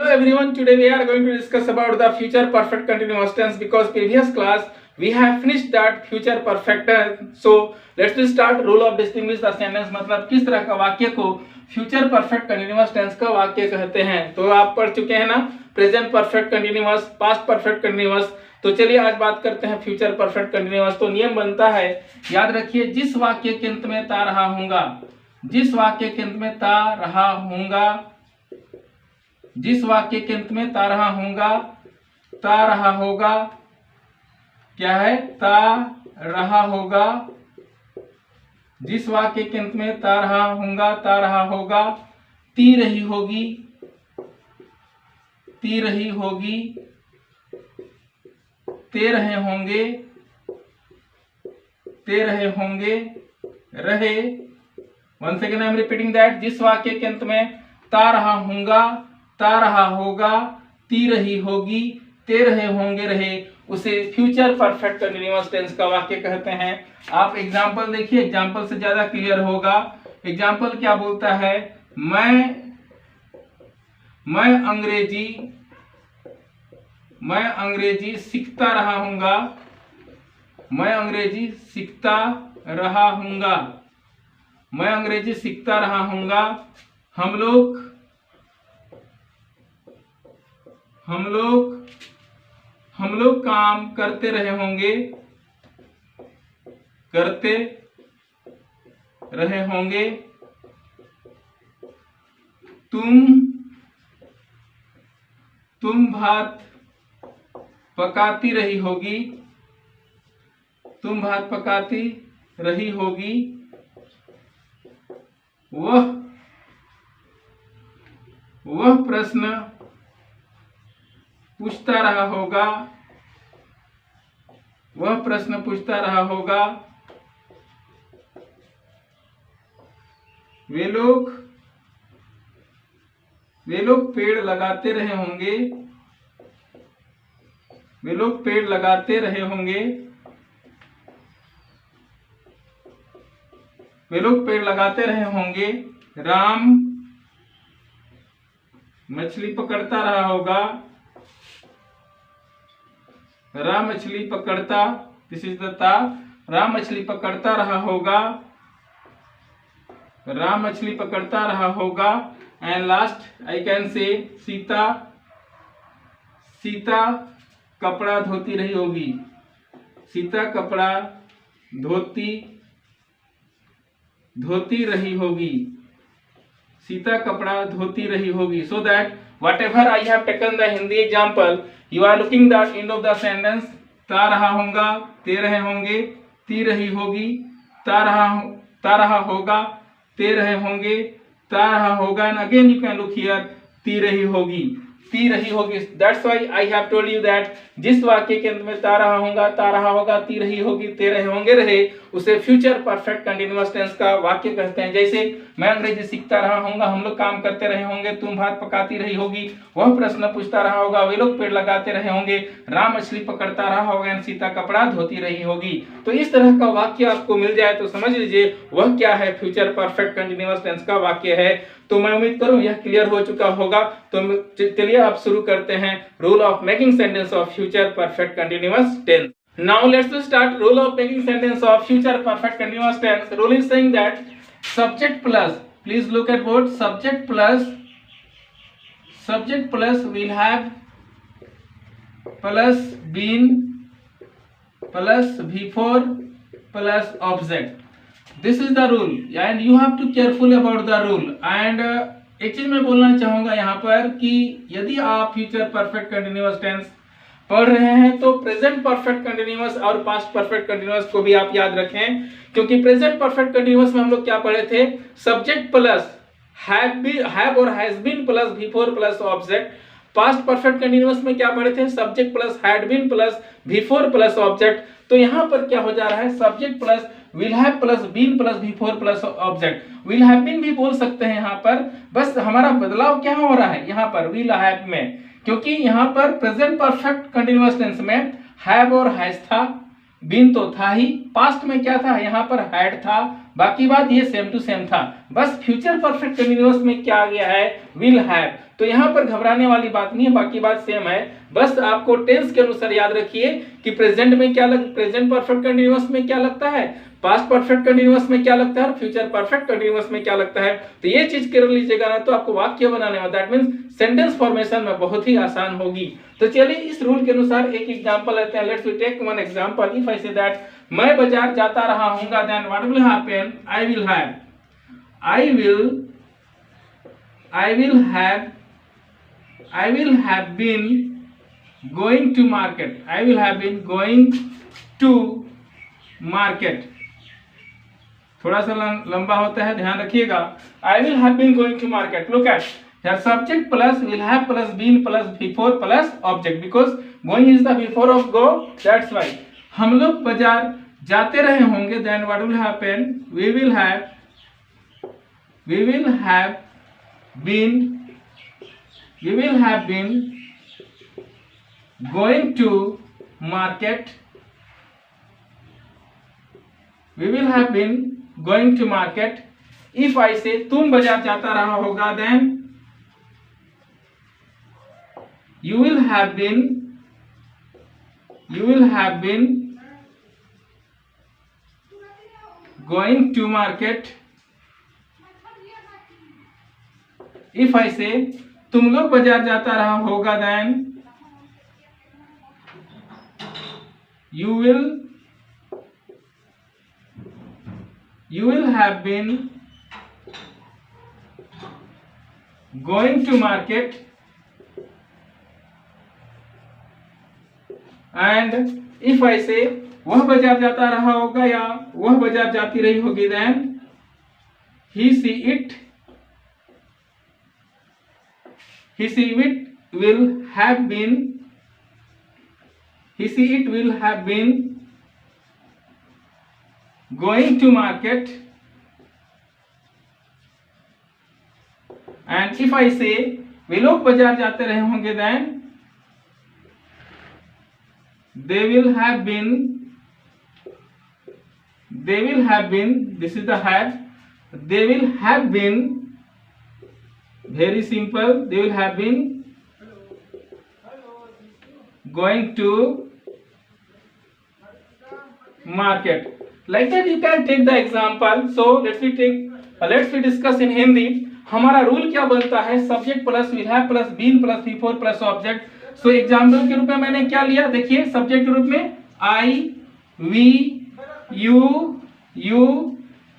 Hello everyone, today we are going to discuss about the future perfect continuous tense because previous class we have finished that future perfect tense. So let's start. Rule of distinguish the sentence मतलब किस तरह का वाक्य को future perfect continuous tense का वाक्य कहते हैं। तो आप पढ़ चुके हैं ना, present perfect continuous, past perfect continuous. तो चलिए आज बात करते हैं फ्यूचर परफेक्ट कंटिन्यूअस। तो नियम बनता है, याद रखिए, जिस वाक्य के अंत में ता रहा हूंगा, जिस वाक्य के अंत में ता रहा हूंगा, जिस वाक्य के अंत में ता रहा हूंगा, ता रहा होगा, क्या है, ता रहा होगा, जिस वाक्य के अंत में ता रहा हूंगा, ता रहा होगा, ती रही होगी, ती रही होगी, ते रहे होंगे, ते रहे होंगे, रहे। One second, I am repeating that. जिस वाक्य के अंत में ता रहा हूंगा, ता रहा होगा, ती रही होगी, ते रहे होंगे, रहे, उसे फ्यूचर परफेक्ट कंटीन्यूअस टेंस का वाक्य कहते हैं। आप एग्जांपल देखिए, एग्जांपल से ज्यादा क्लियर होगा। एग्जांपल क्या बोलता है, मैं अंग्रेजी सीखता रहा हूंगा, मैं अंग्रेजी सीखता रहा हूंगा, मैं अंग्रेजी सीखता रहा हूंगा, हम लोग काम करते रहे होंगे, करते रहे होंगे, तुम भात पकाती रही होगी, तुम भात पकाती रही होगी, वह प्रश्न पूछता रहा होगा, वह प्रश्न पूछता रहा होगा, वे लोग पेड़ लगाते रहे होंगे, वे लोग पेड़ लगाते रहे होंगे, वे लोग पेड़ लगाते रहे होंगे, राम मछली पकड़ता रहा होगा, राम मछली पकड़ता, दिस इज द ता, राम मछली पकड़ता रहा होगा, राम मछली पकड़ता रहा होगा। And last I can say Sita कपड़ा धोती रही होगी, सीता कपड़ा धोती रही होगी, सीता कपड़ा धोती रही होगी। So that whatever I have taken the Hindi example, you are looking the end of the sentence, ता रहा होगा, ते रहे होंगे, ती रही होगी, ता रहा होगा, ते रहे होंगे, ता रहा होगा, and again you can look here, ती रही होगी, ती रही होगी। That's why I have told you that जिस वाक्य के अंत में ता रहा होगा, ता रहा होगा, ती रही होगी, ते रहे होंगे, रहे, उसे फ्यूचर परफेक्ट कंटीन्यूअस टेंस का वाक्य कहते हैं। जैसे मैं अंग्रेजी सीखता रहा हूंगा, हम लोग काम करते रहे होंगे, तुम भात पकाती रही होगी, वह प्रश्न पूछता रहा होगा, वे लोग पेड़ लगाते रहे होंगे, राम मछली पकड़ता रहा होगा, एंड सीता कपड़ा धोती रही होगी। तो इस तरह का वाक्य आपको मिल जाए तो समझ लीजिए वह क्या है, फ्यूचर परफेक्ट कंटीन्यूअस टेंस का वाक्य है। तो मैं उम्मीद करूं यह क्लियर हो चुका होगा। तो चलिए आप शुरू करते हैं rule of making sentence of future perfect continuous tense. Now let's start rule of making sentence of future perfect continuous tense. Rule is saying that subject plus, please look at both, subject plus will have plus been plus before plus object. This is the rule and you have to careful about the rule. And एक चीज मैं बोलना चाहूंगा यहाँ पर कि यदि आप फ्यूचर परफेक्ट कंटिन्यूअस टेंस पढ़ रहे हैं तो प्रेजेंट परफेक्ट कंटीन्यूअस और पास्ट परफेक्ट कंटीन्यूअस को भी आप याद रखें, क्योंकि प्रेजेंट परफेक्ट कंटीन्यूअस में हम लोग क्या पढ़े थे, सब्जेक्ट प्लस हैव और has been plus before plus object. Past perfect continuous में क्या पढ़े थे, subject plus had been plus before plus object. तो यहाँ पर क्या हो जा रहा है, subject plus will have plus been plus before plus object. Will have been भी बोल सकते हैं यहाँ पर, बस हमारा बदलाव क्या हो रहा है यहाँ पर विल हैव में, क्योंकि यहाँ पर प्रेजेंट परफेक्ट कंटीन्यूअस टेंस में हैव और हैज था, बीन तो था ही, पास्ट में क्या था, यहाँ पर हैड था, बाकी बात ये सेम टू सेम था, बस फ्यूचर परफेक्ट कंटिन्यूअस में क्या आ गया है, विल हैव। तो यहाँ पर घबराने वाली बात नहीं है, बाकी बात सेम है, बस आपको टेंस के अनुसार याद रखिए कि प्रेजेंट में क्या प्रेजेंट परफेक्ट कंटिन्यूअस में क्या लगता है, पास्ट परफेक्ट कंटिन्यूअस में क्या लगता है, और फ्यूचर परफेक्ट कंटिन्यूअस में क्या लगता है। तो ये चीज कर लीजिएगा ना, तो आपको वाक्य बनाने में, दैट मींस सेंटेंस फॉर्मेशन में बहुत ही आसान होगी। तो चलिए इस रूल के अनुसार एक एग्जांपल लेते हैं। Let's we take one example. If I say that मैं बाजार जाता रहा हूंगा, then what will happen, I will have been going to market. I will have been going to market. थोड़ा सा लंबा होता है, ध्यान रखिएगा। I will have been going to market. Look at here, subject plus will have plus been plus before plus object, because going is the before of go, that's why हम लोग बाजार जाते रहे होंगे, then what will happen, we will have been going to market. We will have been going to market. If I say तुम बाजार जाता रहा होगा, then you will have been going to market. If I say तुम लोग बाजार जाता रहा होगा, then you will have been going to market. And if I say वह बाजार जाता रहा होगा या वह बाजार जाती रही होगी, then he see it will have been going to market. And if I say वे लोग बाजार जाते रहे होंगे, then they will have been, this is the have, they will have been, very simple, they will have been going to market. Like that you can take the example. So let's we discuss in Hindi. हमारा rule क्या बनता है, subject plus will have plus been plus before plus object. So example के रूप में मैंने क्या लिया, देखिए सब्जेक्ट के रूप में I, we, you,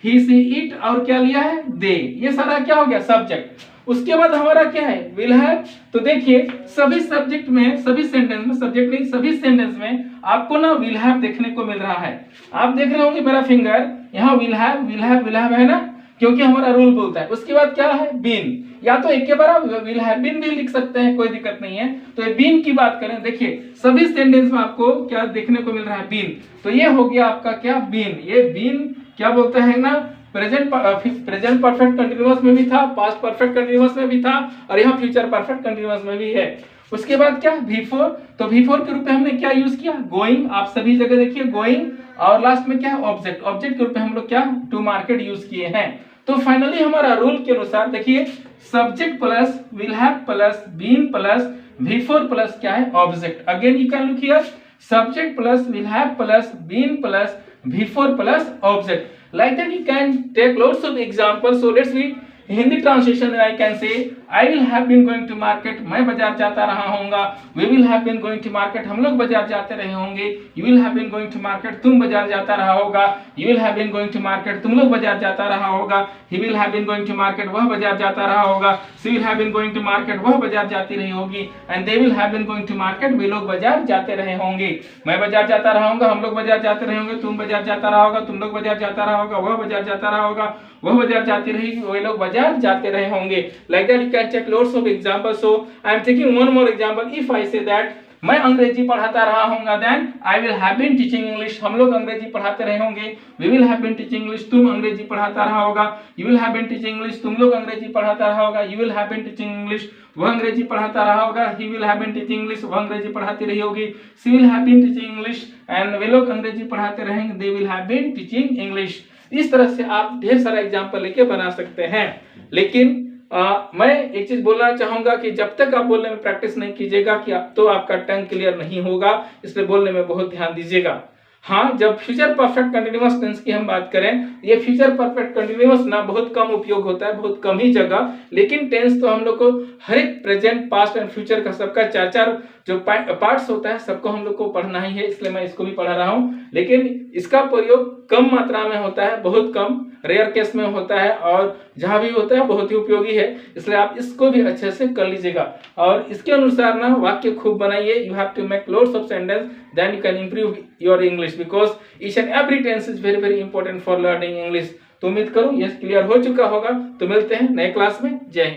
he, she, it, और क्या लिया है, दे। ये सारा क्या हो गया, सब्जेक्ट। उसके बाद हमारा क्या है, विल हैव। तो देखिए सभी सब्जेक्ट में, सभी सेंटेंस में, सब्जेक्ट नहीं सभी सेंटेंस में आपको ना विल हैव देखने को मिल रहा है। आप देख रहे होंगे मेरा फिंगर यहाँ विल हैव है ना, क्योंकि हमारा रूल बोलता है। उसके बाद क्या है, बीन, या तो एक के बार विल हैव बीन भी लिख सकते हैं, कोई दिक्कत नहीं है। तो ये बीन की बात करें, देखिए सभी सेंटेंस में आपको क्या देखने को मिल रहा है, बीन। तो ये हो गया आपका क्या, बीन। ये बीन क्या बोलते हैं ना, प्रेजेंट परफेक्ट कंटिन्यूअस में भी था, पास्ट परफेक्ट कंटिन्यूअस में भी था, और यहाँ फ्यूचर परफेक्ट कंटिन्यूअस में भी है। उसके बाद क्या, बिफोर। तो बिफोर के रूप में हमने क्या यूज किया, गोइंग। आप सभी जगह देखिए गोइंग, और लास्ट में क्या है, ऑब्जेक्ट। ऑब्जेक्ट के रूप में हम लोग क्या, टू मार्केट यूज किए हैं। तो फाइनली हमारा रूल के अनुसार देखिए subject plus will have plus been plus before plus क्या है, object. Again you can look here, subject plus will have plus been plus before plus object. Like that you can take lots of examples. So let's read Hindi translation. I can say I will have been going to market. मैं बाजार जाता रहा होऊंगा। We will have been going to market. हम लोग बाजार जाते रहे होंगे। You will have been going to market. तुम बाजार जाता रहा होगा। You will have been going to market. तुम लोग बाजार जाता रहा होगा। He will have been going to market. वह बाजार जाता रहा होगा। She will have been going to market. वह बाजार जाती रही होगी। And they will have been going to market. वे लोग बाजार जाते रहे होंगे। मैं बाजार जाता रहा होगा, हम लोग बाजार जाते रहे होंगे, तुम बाजार जाता रहा होगा, तुम लोग बाजार जाता रहा होगा, वह बाजार जाता रहा होगा, वह बाजार जाती रहेगी, वे लोग बाजार जाते रहे होंगे। Like that you can take lots of examples. So I am taking one more example. If I say that मैं अंग्रेजी पढ़ाता रहा हूँगा, then I will have been teaching English. हम लोग अंग्रेजी पढ़ाते रहे होंगे। We will have been teaching English. तुम अंग्रेजी पढ़ाता रहा होगा। You will have been teaching English. तुम लोग अंग्रेजी पढ़ाता रहा होगा। You will have been teaching English. वह अंग्रेजी पढ़ाता रहा होगा। He will have been teaching English. वह अंग्रेजी पढ़ाती रही होगी। She will have been teaching English. And वे लोग अंग्रेजी पढ़ाते रहेंगे। They will have been teaching English. इस तरह से आप ढेर सारा एग्जाम्पल लेके बना सकते हैं। लेकिन मैं एक चीज बोलना चाहूंगा कि जब तक आप बोलने में प्रैक्टिस नहीं कीजिएगा कि तो आपका टंग क्लियर नहीं होगा, इसलिए बोलने में बहुत ध्यान दीजिएगा। हाँ, जब फ्यूचर परफेक्ट कंटिन्यूअस टेंस की हम बात करें, ये फ्यूचर परफेक्ट कंटिन्यूअस ना बहुत कम उपयोग होता है, बहुत कम ही जगह। लेकिन टेंस तो हम लोग को हर एक प्रेजेंट, पास्ट एंड फ्यूचर का सबका चार चार जो पार्ट्स होता है सबको हम लोग को पढ़ना ही है, इसलिए मैं इसको भी पढ़ा रहा हूँ। लेकिन इसका प्रयोग कम मात्रा में होता है, बहुत कम, रेयर केस में होता है, और जहां भी होता है बहुत ही उपयोगी है, इसलिए आप इसको भी अच्छे से कर लीजिएगा। और इसके अनुसार ना वाक्य खूब बनाइए। You have to make loads of sentence, then you can improve your English, because each and every tense is very very important for learning English. तो उम्मीद करूं ये क्लियर हो चुका होगा। तो मिलते हैं नए क्लास में। जय हिंद।